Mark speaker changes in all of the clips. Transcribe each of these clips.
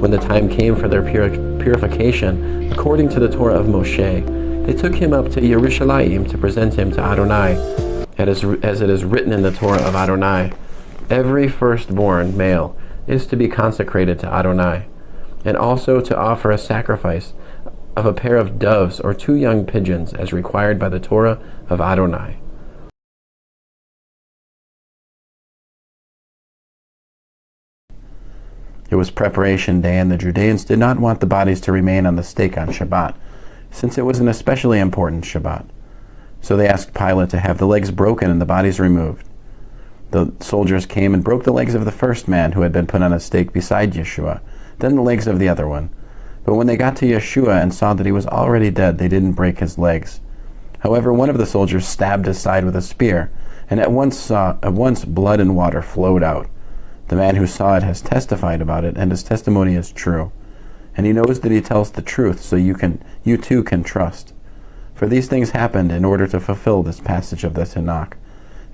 Speaker 1: When the time came for their purification, according to the Torah of Moshe, they took him up to Yerushalayim to present him to Adonai, as it is written in the Torah of Adonai. Every firstborn male is to be consecrated to Adonai, and also to offer a sacrifice of a pair of doves or 2 young pigeons as required by the Torah of Adonai. It was preparation day, and the Judeans did not want the bodies to remain on the stake on Shabbat, since it was an especially important Shabbat. So they asked Pilate to have the legs broken and the bodies removed. The soldiers came and broke the legs of the first man who had been put on a stake beside Yeshua, then the legs of the other one. But when they got to Yeshua and saw that he was already dead, they didn't break his legs. However, one of the soldiers stabbed his side with a spear, and at once blood and water flowed out. The man who saw it has testified about it, and his testimony is true. And he knows that he tells the truth, so you too can trust. For these things happened in order to fulfill this passage of the Tanakh.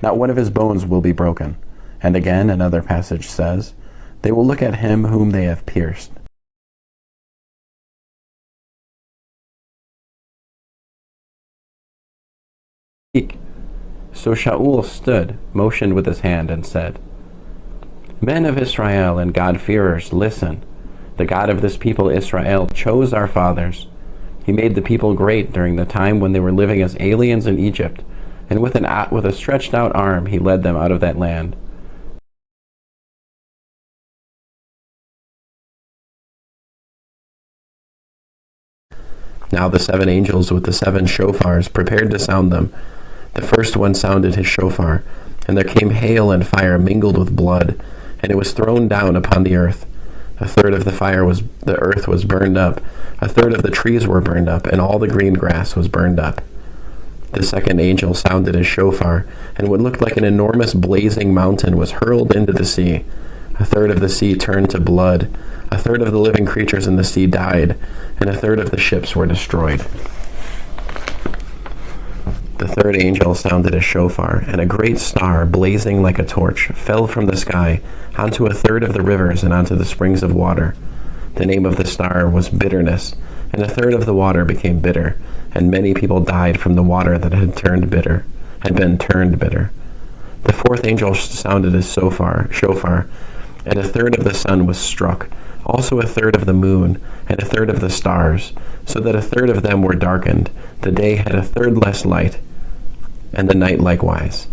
Speaker 1: Not one of his bones will be broken. And again, another passage says, they will look at him whom they have pierced. So Shaul stood, motioned with his hand, and said, Men of Israel and God-fearers, listen. The God of this people Israel chose our fathers. He made the people great during the time when they were living as aliens in Egypt, and with a stretched out arm he led them out of that land. Now the 7 angels with the 7 shofars prepared to sound them. The first one sounded his shofar, and there came hail and fire mingled with blood, and it was thrown down upon the earth. A third of the earth was burned up, a third of the trees were burned up, and all the green grass was burned up. The second angel sounded his shofar, and what looked like an enormous blazing mountain was hurled into the sea. A third of the sea turned to blood, a third of the living creatures in the sea died, and a third of the ships were destroyed. The third angel sounded a shofar, and a great star, blazing like a torch, fell from the sky onto a third of the rivers and onto the springs of water. The name of the star was Bitterness, and a third of the water became bitter, and many people died from the water that had been turned bitter. The fourth angel sounded his shofar, and a third of the sun was struck, also a third of the moon, and a third of the stars, so that a third of them were darkened. The day had a third less light, and the night likewise.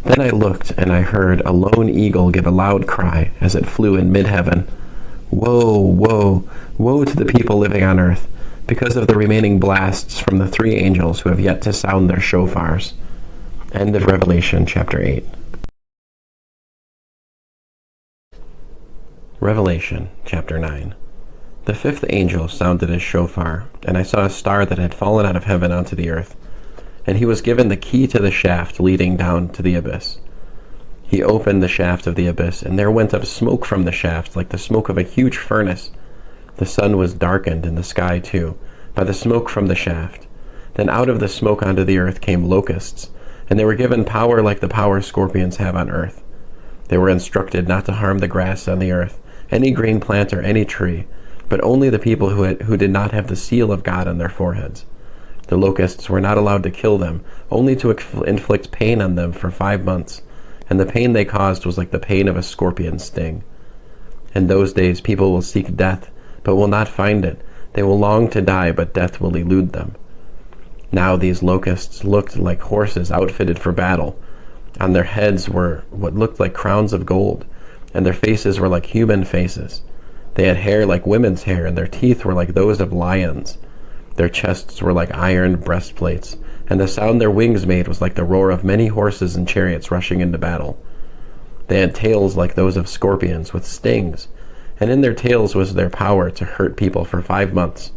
Speaker 1: Then I looked, and I heard a lone eagle give a loud cry as it flew in mid-heaven. Woe, woe, woe to the people living on earth, because of the remaining blasts from the 3 angels who have yet to sound their shofars. End of Revelation, chapter 8. Revelation, chapter 9. The 5th angel sounded his shofar, and I saw a star that had fallen out of heaven onto the earth, and he was given the key to the shaft leading down to the abyss. He opened the shaft of the abyss, and there went up smoke from the shaft like the smoke of a huge furnace. The sun was darkened, and the sky too, by the smoke from the shaft. Then out of the smoke onto the earth came locusts, and they were given power like the power scorpions have on earth. They were instructed not to harm the grass on the earth, any green plant or any tree, but only the people who did not have the seal of God on their foreheads. The locusts were not allowed to kill them, only to inflict pain on them for 5 months, and the pain they caused was like the pain of a scorpion's sting. In those days people will seek death, but will not find it. They will long to die, but death will elude them. Now these locusts looked like horses outfitted for battle. On their heads were what looked like crowns of gold, and their faces were like human faces. They had hair like women's hair, and their teeth were like those of lions. Their chests were like iron breastplates, and the sound their wings made was like the roar of many horses and chariots rushing into battle. They had tails like those of scorpions with stings, and in their tails was their power to hurt people for 5 months.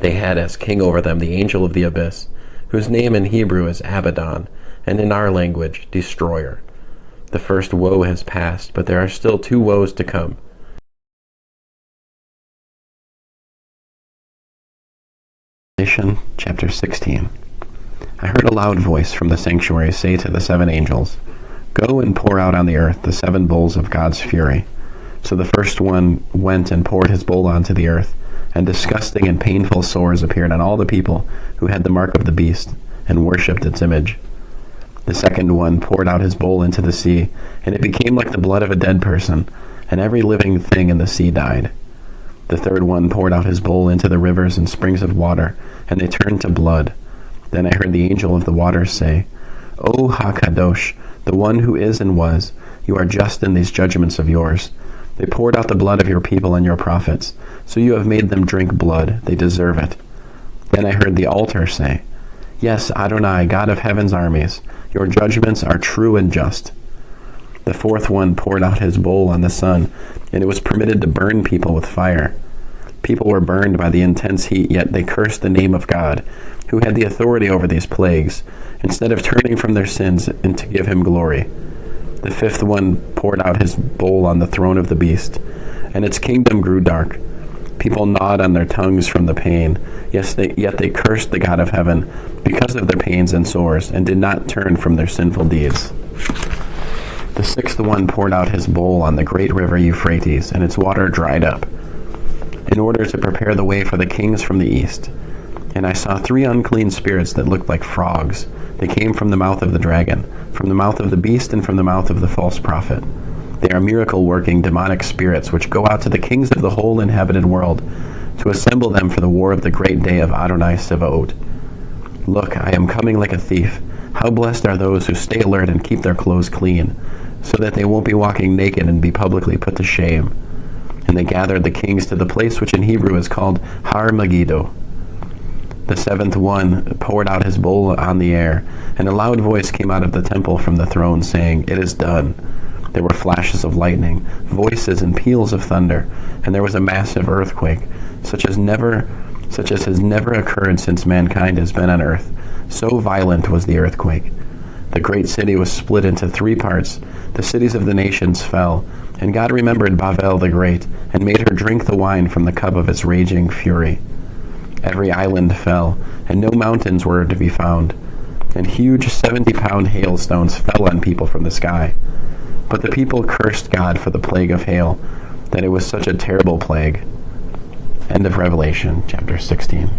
Speaker 1: They had as king over them the angel of the abyss, whose name in Hebrew is Abaddon, and in our language, Destroyer. The first woe has passed, but there are still 2 woes to come. Revelation chapter 16. I heard a loud voice from the sanctuary say to the 7 angels, Go and pour out on the earth the 7 bowls of God's fury. So the first one went and poured his bowl onto the earth, and disgusting and painful sores appeared on all the people who had the mark of the beast and worshipped its image. The second one poured out his bowl into the sea, and it became like the blood of a dead person, and every living thing in the sea died. The third one poured out his bowl into the rivers and springs of water, and they turned to blood. Then I heard the angel of the waters say, O HaKadosh, the one who is and was, you are just in these judgments of yours. They poured out the blood of your people and your prophets, so you have made them drink blood. They deserve it. Then I heard the altar say, Yes, Adonai, God of heaven's armies, your judgments are true and just. The fourth one poured out his bowl on the sun, and it was permitted to burn people with fire. People were burned by the intense heat, yet they cursed the name of God, who had the authority over these plagues, instead of turning from their sins and to give him glory. The fifth one poured out his bowl on the throne of the beast, and its kingdom grew dark. People gnawed on their tongues from the pain, yet they cursed the God of heaven because of their pains and sores, and did not turn from their sinful deeds. The sixth one poured out his bowl on the great river Euphrates, and its water dried up, in order to prepare the way for the kings from the east. And I saw 3 unclean spirits that looked like frogs. They came from the mouth of the dragon, from the mouth of the beast, and from the mouth of the false prophet. They are miracle-working demonic spirits which go out to the kings of the whole inhabited world to assemble them for the war of the great day of Adonai Sevaot. Look, I am coming like a thief. How blessed are those who stay alert and keep their clothes clean, so that they won't be walking naked and be publicly put to shame. And they gathered the kings to the place which in Hebrew is called Har Megiddo. The seventh one poured out his bowl on the air, and a loud voice came out of the temple from the throne, saying, It is done. There were flashes of lightning, voices, and peals of thunder, and there was a massive earthquake, such as has never occurred since mankind has been on earth. So violent was the earthquake. The great city was split into 3 parts. The cities of the nations fell, and God remembered Babel the Great, and made her drink the wine from the cup of its raging fury. Every island fell, and no mountains were to be found, and huge 70-pound hailstones fell on people from the sky. But the people cursed God for the plague of hail, that it was such a terrible plague. End of Revelation, chapter 16.